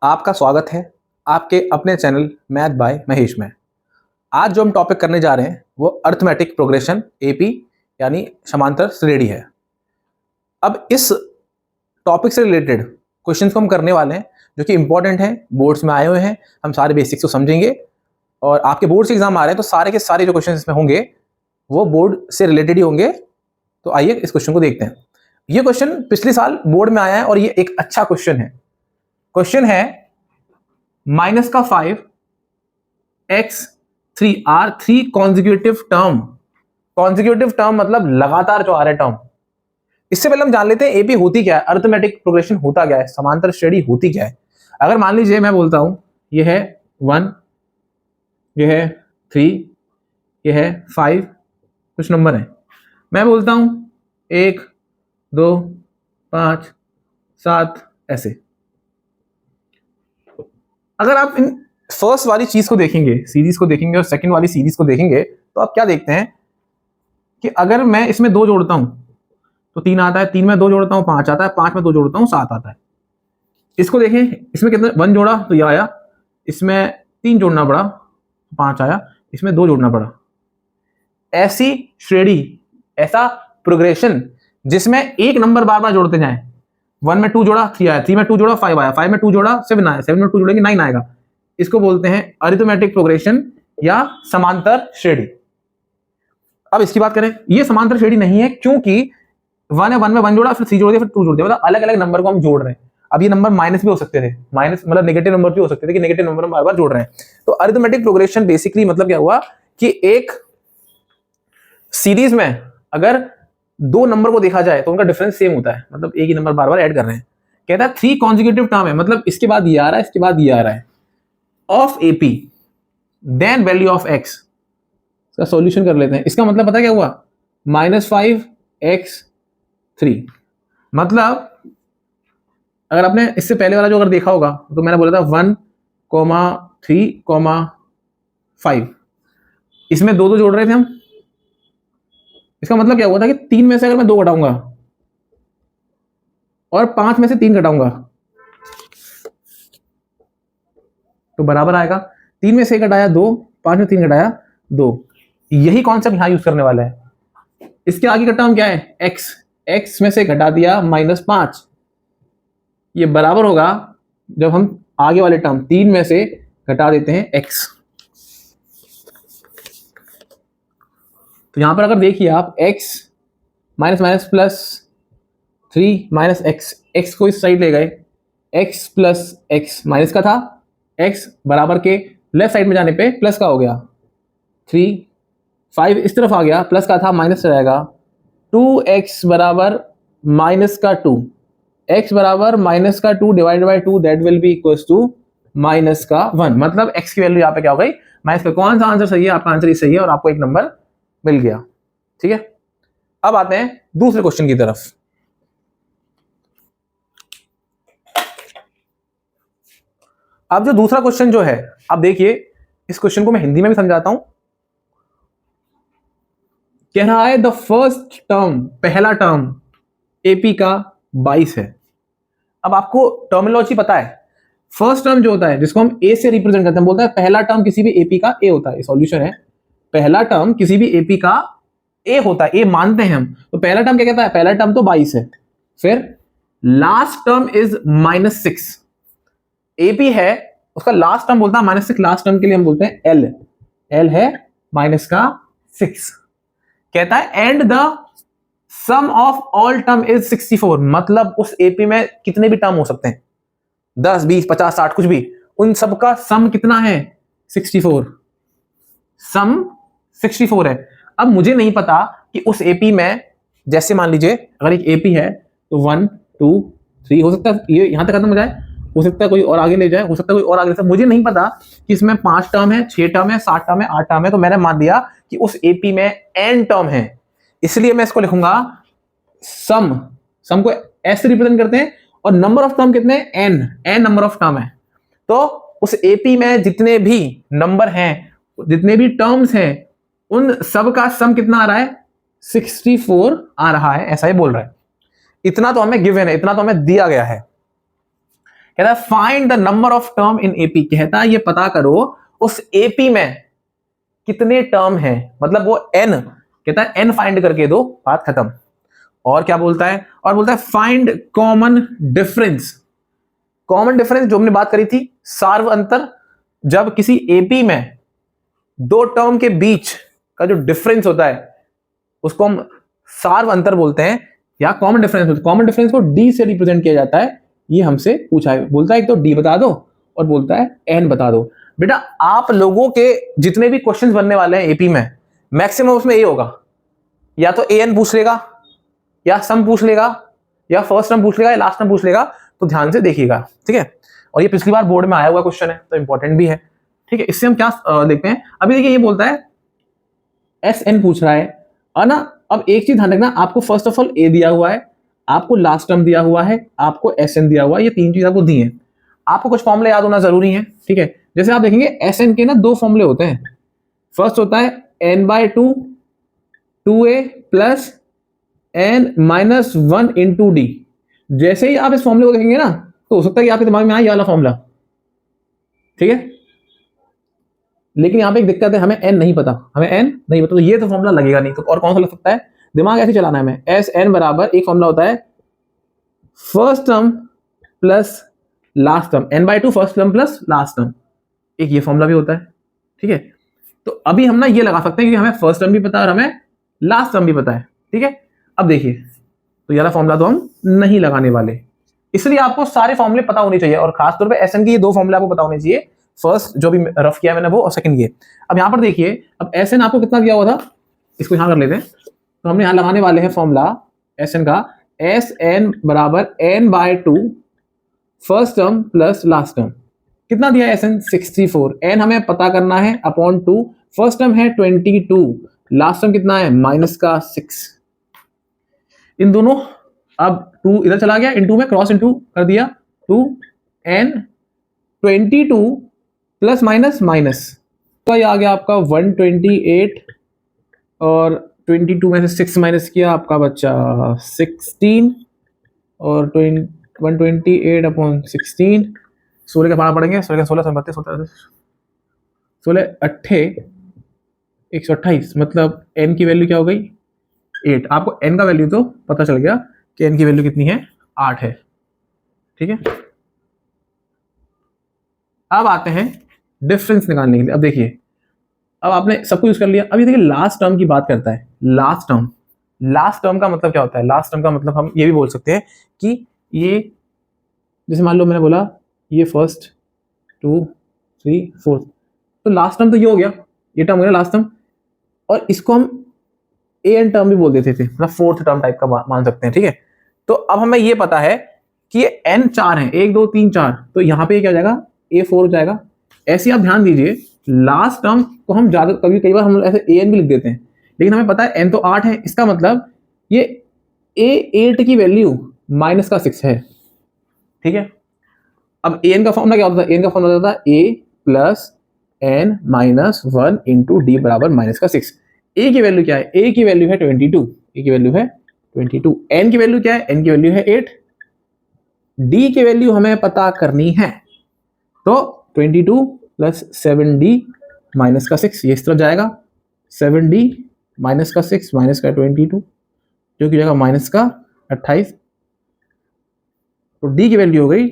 आपका स्वागत है आपके अपने चैनल मैथ बाय महेश में। आज जो हम टॉपिक करने जा रहे हैं वो अर्थमेटिक प्रोग्रेशन एपी यानी समांतर श्रेणी है। अब इस टॉपिक से रिलेटेड क्वेश्चंस को हम करने वाले हैं जो कि इंपॉर्टेंट हैं, बोर्ड्स में आए हुए हैं। हम सारे बेसिक्स को समझेंगे और आपके बोर्ड से एग्जाम आ रहे हैं तो सारे के सारे जो क्वेश्चन इसमें होंगे वो बोर्ड से रिलेटेड ही होंगे। तो आइए इस क्वेश्चन को देखते हैं। ये क्वेश्चन पिछले साल बोर्ड में आया है और ये एक अच्छा क्वेश्चन है। क्वेश्चन है माइनस का 5 x3 or 3 consecutive term. Consecutive term मतलब लगातार जो आ रहा है टर्म। इससे पहले हम जान लेते हैं एपी होती क्या है, अर्थमेटिक प्रोग्रेशन होता क्या है, समांतर श्रेणी होती क्या है। अगर मान लीजिए मैं बोलता हूं ये है 1, ये है 3, ये है 5, कुछ नंबर है। मैं बोलता हूं 1, 2, 5, 7 ऐसे। अगर आप इन फर्स्ट वाली चीज को देखेंगे, सीरीज को देखेंगे और सेकंड वाली सीरीज को देखेंगे तो आप क्या देखते हैं कि अगर मैं इसमें 2 जोड़ता हूं तो 3 आता है, 3 में 2 जोड़ता हूं 5 आता है, 5 में 2 जोड़ता हूं 7 आता है। इसको देखें, इसमें कितना 1 जोड़ा तो ये आया, इसमें 3 जोड़ना पड़ा 5 आया, इसमें 2 जोड़ना पड़ा। ऐसी श्रेणी, ऐसा प्रोग्रेशन जिसमें एक नंबर बार बार जोड़ते जाएं। 1 में 2 जोड़ा 3 आया, 3 में 2 जोड़ा 5 आया, 5 में 2 जोड़ा 7 आया, 7 में 2 जोड़ेंगे 9 आएगा। इसको बोलते हैं अरिथमेटिक प्रोग्रेशन या समांतर श्रेणी। अब इसकी बात करें, ये समांतर श्रेणी नहीं है क्योंकि 1 है, 1 में 1 जोड़ा, फिर 3 जोड़ दिया, फिर 2 जोड़ दिया, मतलब अलग अलग नंबर को हम जोड़ रहे हैं। अब ये नंबर माइनस भी हो सकते थे, माइनस मतलब नेगेटिव नंबर भी हो सकते थे कि नेगेटिव नंबर हम बार बार जोड़ रहे हैं। तो अरिथमेटिक प्रोग्रेशन बेसिकली मतलब क्या हुआ कि एक सीरीज में अगर 2 नंबर को देखा जाए तो उनका डिफरेंस सेम होता है, मतलब एक ही नंबर बार बार ऐड कर रहे हैं। कहता है 3 कॉन्जिक्यूटिव टर्म है, मतलब इसके बाद ये आ रहा है, इसके बाद ये आ रहा है, of AP then value of x. इसका सॉल्यूशन कर लेते हैं। इसका मतलब पता क्या हुआ, -5x3। मतलब अगर आपने इससे पहले वाला जो अगर देखा होगा तो मैंने बोला था 1, 3, 5, इसमें 2 जोड़ रहे थे हम। इसका मतलब क्या हुआ था कि 3 में से अगर मैं 2 घटाऊंगा और 5 में से 3 घटाऊंगा तो बराबर आएगा। 3 में से 1 घटाया 2, 5 में 3 घटाया 2। यही कॉन्सेप्ट यहां यूज करने वाला है। इसके आगे का टर्म क्या है, x। x में से घटा दिया -5। ये बराबर होगा जब हम आगे वाले टर्म 3 में से घटा देते हैं x। तो यहां पर अगर देखिए आप x minus minus plus 3 minus x, x को इस साइड ले गए, x प्लस एक्स माइनस का था, x बराबर के लेफ्ट साइड में जाने पे प्लस का हो गया 3, 5 इस तरफ आ गया, प्लस का था माइनस रहेगा 2x बराबर माइनस का 2, x बराबर माइनस का 2 divide by 2 that will be equals to minus का 1। मतलब x की वैल्यू यहाँ पे क्या हो गई, माइनस का। कौन सा आंसर सही है, आपका आंसर ही सही है और आपको एक नंबर मिल गया। ठीक है, अब आते हैं दूसरे क्वेश्चन की तरफ। अब जो दूसरा क्वेश्चन जो है, अब देखिए इस क्वेश्चन को मैं हिंदी में भी समझाता हूं। कह रहा है द फर्स्ट टर्म, पहला टर्म एपी का 22 है। अब आपको टर्मिनोलॉजी पता है, फर्स्ट टर्म जो होता है जिसको हम ए से रिप्रेजेंट करते हैं, बोलते हैं पहला टर्म किसी भी एपी का ए होता है। सॉल्यूशन है, पहला टर्म किसी भी एपी का ए होता है, ए मानते हैं हम। तो पहला टर्म क्या कहता है, पहला टर्म तो 22 है। फिर लास्ट टर्म इज -6। एपी है, उसका लास्ट टर्म बोलता है -6। लास्ट टर्म के लिए हम बोलते हैं एल, एल है -6। कहता है and the sum of all term is 64। मतलब उस एपी में कितने भी टर्म हो सकते हैं, 10, 20, 50, 60 कुछ भी, उन सबका सम कितना है 64। सम 64 है। अब मुझे नहीं पता कि उस एपी में, जैसे मान लीजिए अगर एक एपी है तो 1, 2, 3 हो सकता है ये यहां तक खत्म हो जाए, हो सकता है कोई और आगे ले जाए, हो सकता है कोई और आगे ले जाए। मुझे नहीं पता कि इसमें 5 टर्म है, 6 टर्म है, 7 टर्म है, 8 टर्म है। तो मैंने मान दिया कि उस एपी में n टर्म है, इसलिए मैं इसको लिखूंगा सम। सम को ऐसे रिप्रेजेंट करते हैं और नंबर ऑफ टर्म कितने, n नंबर ऑफ टर्म है। तो उस एपी में जितने भी नंबर हैं, जितने भी टर्म्स हैं, उन सब का सम कितना आ रहा है, 64 आ रहा है, ऐसा ही बोल रहा है। इतना तो हमें गिवन है, इतना तो हमें दिया गया है। कहता है find the number of term in AP, कहता है ये पता करो उस एपी में कितने टर्म है, मतलब वो n, कहता है n फाइंड करके दो, बात खत्म। और क्या बोलता है, और बोलता है find common difference. Common difference जो हमने बात करी थी, सार्व अंतर, जब किसी एपी में दो टर्म के बीच का जो डिफरेंस होता है उसको हम सार्व अंतर बोलते हैं या कॉमन डिफरेंस बोलते हैं। कॉमन डिफरेंस को डी से रिप्रेजेंट किया जाता है, ये हमसे पूछा है। बोलता है एक तो डी बता दो और बोलता है एन बता दो। बेटा आप लोगों के जितने भी क्वेश्चंस बनने वाले हैं एपी में, मैक्सिमम उसमें ये होगा, या तो एन पूछ लेगा, या सम पूछ लेगा, या फर्स्ट टर्म पूछ लेगा, या लास्ट टर्म पूछ लेगा। तो ध्यान से देखिएगा, ठीक है। और ये पिछली बार बोर्ड में आया हुआ क्वेश्चन है तो इंपॉर्टेंट भी है, ठीक है। इससे हम क्या देखते हैं, अभी देखिए ये बोलता है एस एन पूछ रहा है ना। अब एक चीज ध्यान रखना, आपको फर्स्ट ऑफ ऑल ए दिया हुआ है, आपको लास्ट टर्म दिया हुआ है, आपको एस एन दिया हुआ है, ये तीन चीज आपको दी है। आपको कुछ फॉर्मूले याद होना जरूरी है, ठीक है। जैसे आप देखेंगे एस एन के ना दो फॉर्मूले होते हैं। फर्स्ट होता है n/2 2a plus n-1 into D. जैसे ही आप इस फॉर्मूले को देखेंगे ना तो हो सकता है कि आपके दिमाग में आए ये वाला फॉर्मूला, ठीक है। लेकिन यहां पे एक दिक्कत है, हमें n नहीं पता, तो ये तो फॉर्मूला लगेगा नहीं। तो और कौन सा लग सकता है, दिमाग ऐसे चलाना है हमें। एस एन बराबर एक फॉर्मूला होता है first term plus last term, n/2 first term plus last term, एक ये फॉर्मूला भी होता है, ठीक है। तो अभी हम ना ये लगा सकते हैं कि हमें फर्स्ट टर्म भी पता है और हमें लास्ट टर्म भी पता है, ठीक है। अब देखिए तो ये फॉर्मूला तो हम नहीं लगाने वाले, इसलिए आपको सारे फॉर्मूले पता होने चाहिए, और खासतौर पे एसएन की ये दो फॉर्मूले आपको पता होने चाहिए, फर्स्ट जो भी रफ किया मैंने वो, और सेकंड ये। अब यहां पर देखिए, अब एसएन आपको कितना दिया हुआ था, इसको यहां कर लेते हैं। तो हमने यहां लगाने वाले हैं फॉर्मूला एसएन का, एस एन बराबर n/2 first term plus last term. कितना दिया एसएन 64, एन हमें पता करना है अपॉन 2, फर्स्ट टर्म है 22, लास्ट टर्म कितना है -6। इन दोनों, अब 2 इधर चला गया, इनटू में क्रॉस इनटू कर दिया, 2n 22 प्लस माइनस तो ये आ गया आपका 128, और 22 में से 6 माइनस किया आपका बच्चा 16, और 128 अपॉन 16, 16 का पढ़ा पड़ेंगे, 16 16 32 16 8 128, मतलब n की वैल्यू क्या हो गई 8। आपको n का वैल्यू तो पता चल गया कि n की वैल्यू कितनी है, 8 है, ठीक है। अब आते हैं डिफरेंस निकालने के लिए। अब देखिए, अब आपने सब कुछ यूज कर लिया। अब ये देखिए लास्ट टर्म की बात करता है, लास्ट टर्म का मतलब क्या होता है, लास्ट टर्म का मतलब हम ये भी बोल सकते हैं कि ये, जैसे मान लो मैंने बोला ये फर्स्ट 2 3 4, तो लास्ट टर्म तो ये हो गया, ये टर्म हो गया लास्ट टर्म, और इसको हम एन टर्म भी बोल देते थे, मतलब फोर्थ टर्म टाइप का मान सकते हैं, ठीक है। तो अब हमें ये पता है कि ये एन 4 है, 1 2 3 4, तो यहाँ पे क्या हो जाएगा A4 हो जाएगा। ऐसे आप ध्यान दीजिए, लास्ट टर्म को हम ज्यादा कई बार हम ऐसे एन भी लिख देते हैं, लेकिन हमें पता है एन तो 8 है, इसका मतलब ये A8 की वैल्यू -6 है, ठीक है। अब एन का फॉर्मूला क्या होता था, एन का फॉर्मूला होता था A plus n-1 into D बराबर -6। ए की वैल्यू क्या है, ए की वैल्यू है 22, ए की वैल्यू है 22, एन की वैल्यू क्या है, एन की वैल्यू है 8, डी की वैल्यू हमें पता करनी है, तो 22 प्लस 7d -6, ये इस तरफ जाएगा, 7d -6 -22 जो कि जाएगा -28, तो डी की वैल्यू हो गई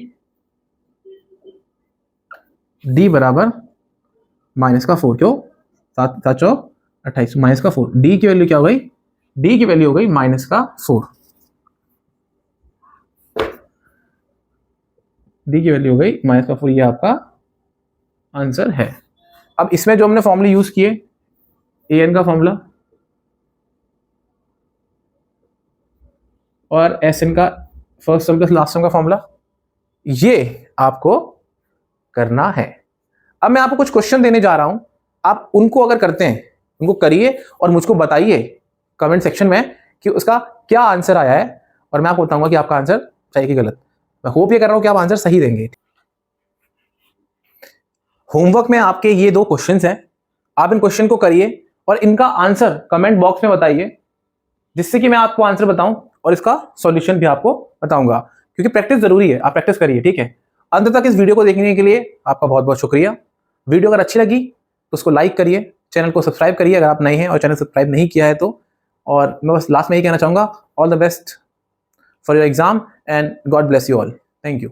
डी बराबर -4, क्यों 7 7 28 -4, डी की वैल्यू क्या हो गई, डी की वैल्यू हो गई -4, डी की वैल्यू हो गई -4, ये आपका आंसर है। अब इसमें जो हमने फॉर्मूले यूज किए, ए एन का फॉर्मूला और एस एन का first term plus last term का फॉर्मूला, ये आपको करना है। अब मैं आपको कुछ क्वेश्चन देने जा रहा हूं, आप उनको अगर करते हैं उनको करिए और मुझको बताइए कमेंट सेक्शन में कि उसका क्या आंसर आया है, और मैं आपको बताऊंगा कि आपका आंसर सही कि गलत। मैं होप ये कर रहा हूं कि आप आंसर सही देंगे। होमवर्क में आपके ये 2 क्वेश्चंस हैं, आप इन क्वेश्चन को करिए और इनका आंसर कमेंट बॉक्स में बताइए, जिससे कि मैं आपको आंसर बताऊं और इसका सॉल्यूशन भी आपको बताऊंगा, क्योंकि प्रैक्टिस जरूरी है, आप प्रैक्टिस करिए, ठीक है। अंत तक इस वीडियो को देखने के लिए आपका बहुत बहुत शुक्रिया। वीडियो अगर अच्छी लगी तो उसको लाइक करिए, चैनल को सब्सक्राइब करिए अगर आप नए हैं और चैनल सब्सक्राइब नहीं किया है तो। और मैं बस लास्ट में यही कहना चाहूँगा, all the best for your exam and God bless you all. Thank you.